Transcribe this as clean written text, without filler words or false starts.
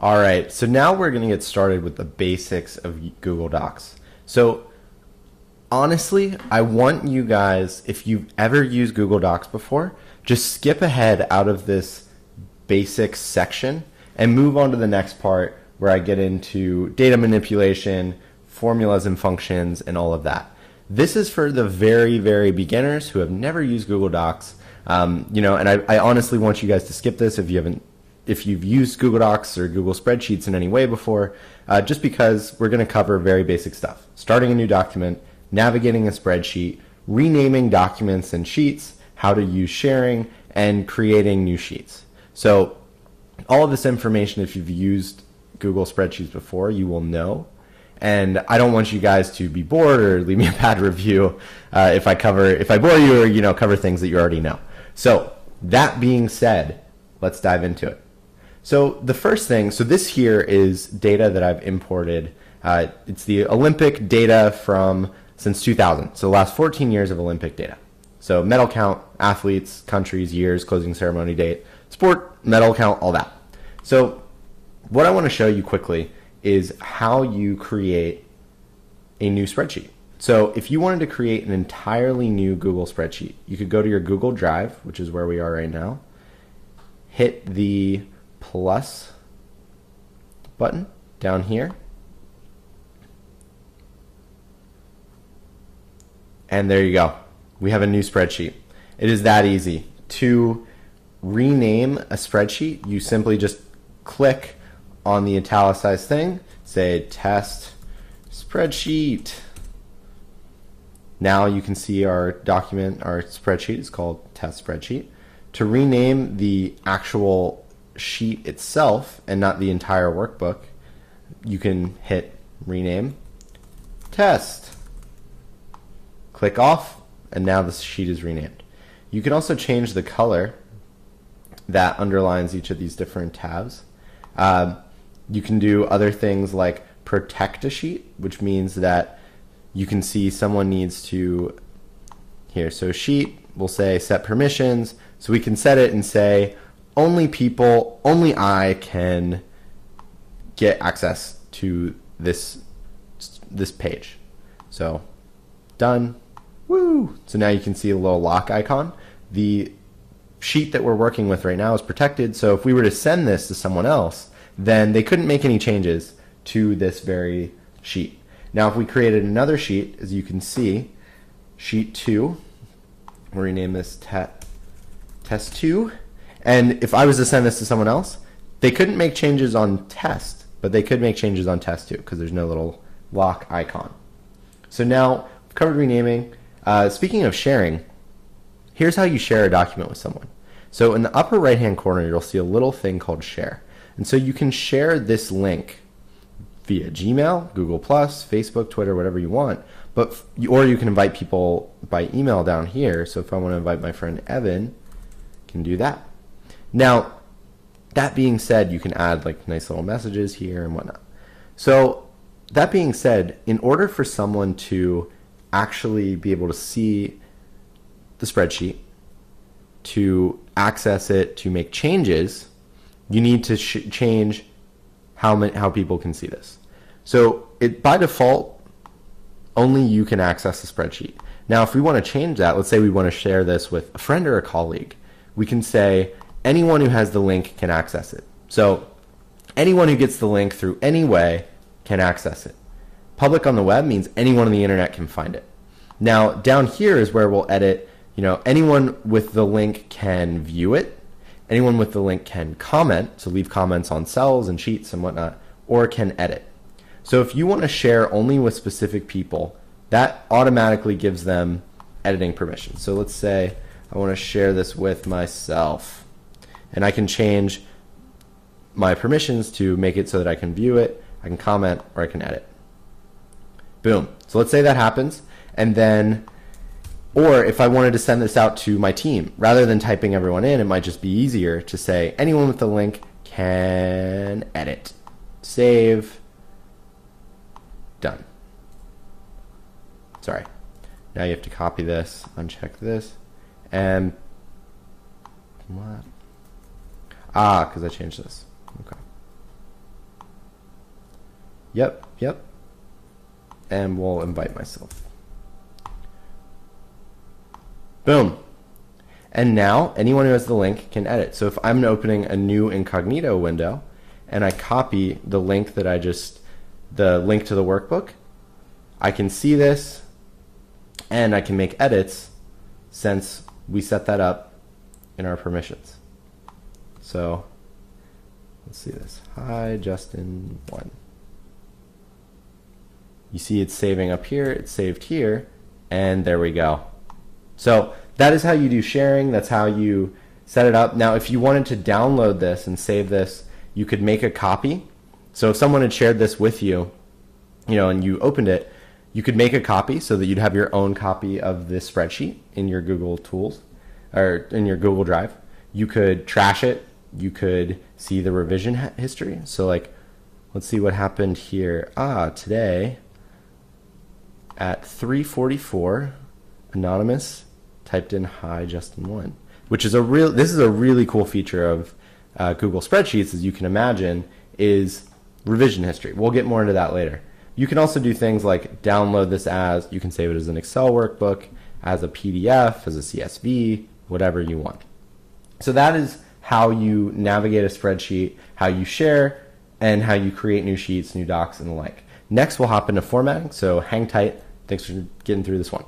All right, so now we're going to get started with the basics of Google Docs. So honestly, I want you guys, if you've ever used Google Docs before, just skip ahead out of this basics section and move on to the next part where I get into data manipulation, formulas and functions, and all of that. This is for the very, very beginners who have never used Google Docs. And I honestly want you guys to skip this if you've used Google Docs or Google Spreadsheets in any way before, just because we're going to cover very basic stuff. Starting a new document, navigating a spreadsheet, renaming documents and sheets, how to use sharing, and creating new sheets. So all of this information, if you've used Google Spreadsheets before, you will know. And I don't want you guys to be bored or leave me a bad review if I bore you or cover things that you already know. So that being said, let's dive into it. So the first thing, so this here is data that I've imported. It's the Olympic data since 2000. So the last 14 years of Olympic data. So medal count, athletes, countries, years, closing ceremony date, sport, medal count, all that. So what I want to show you quickly is how you create a new spreadsheet. So if you wanted to create an entirely new Google spreadsheet, you could go to your Google Drive, which is where we are right now, hit the plus button down here, and there you go. We have a new spreadsheet. It is that easy. To rename a spreadsheet, you simply just click on the italicized thing, say test spreadsheet. Now you can see our document, our spreadsheet is called test spreadsheet. To rename the actual sheet itself and not the entire workbook, you can hit rename test. Click off, and now the sheet is renamed. You can also change the color that underlines each of these different tabs. You can do other things like protect a sheet, which means that you can see someone needs to, here, so sheet, we'll say set permissions, so we can set it and say only I can get access to this page. So done, woo! So now you can see a little lock icon. The sheet that we're working with right now is protected, so if we were to send this to someone else, then they couldn't make any changes to this very sheet. Now if we created another sheet, as you can see, sheet 2, we'll rename this test 2, and if I was to send this to someone else, they couldn't make changes on test, but they could make changes on test 2 because there's no little lock icon. So now we've covered renaming. Speaking of sharing, here's how you share a document with someone. So in the upper right hand corner, you'll see a little thing called share. And so you can share this link via Gmail, Google+, Facebook, Twitter, whatever you want. Or you can invite people by email down here. So if I want to invite my friend Evan, I can do that. Now, that being said, you can add like nice little messages here and whatnot. So that being said, in order for someone to actually be able to see the spreadsheet, to access it, to make changes, you need to change how people can see this. So by default, only you can access the spreadsheet. Now, if we want to change that, let's say we want to share this with a friend or a colleague, we can say anyone who has the link can access it. So anyone who gets the link through any way can access it. Public on the web means anyone on the internet can find it. Now, down here is where we'll edit, anyone with the link can view it. Anyone with the link can comment, so leave comments on cells and sheets and whatnot, or can edit. So if you want to share only with specific people, that automatically gives them editing permission. So let's say I want to share this with myself, and I can change my permissions to make it so that I can view it, I can comment, or I can edit. Boom. So let's say that happens, and then or if I wanted to send this out to my team, rather than typing everyone in, it might just be easier to say anyone with the link can edit. Save. Done. Sorry. Now you have to copy this, uncheck this, and what? Because I changed this. Okay. Yep. And we'll invite myself. Boom. And now anyone who has the link can edit. So if I'm opening a new incognito window and I copy the link the link to the workbook, I can see this and I can make edits since we set that up in our permissions. So let's see this. Hi, Justin 1. You see it's saving up here, it's saved here, and there we go. So that is how you do sharing. That's how you set it up. Now, if you wanted to download this and save this, you could make a copy. So if someone had shared this with you, and you opened it, you could make a copy so that you'd have your own copy of this spreadsheet in your Google Tools or in your Google Drive. You could trash it. You could see the revision history. So like, let's see what happened here. Today at 3:44, Anonymous typed in "Hi Justin 1," which is this is a really cool feature of Google Spreadsheets, as you can imagine, is revision history. We'll get more into that later. You can also do things like download this you can save it as an Excel workbook, as a PDF, as a CSV, whatever you want. So that is how you navigate a spreadsheet, how you share, and how you create new sheets, new docs, and the like. Next, we'll hop into formatting, so hang tight. Thanks for getting through this one.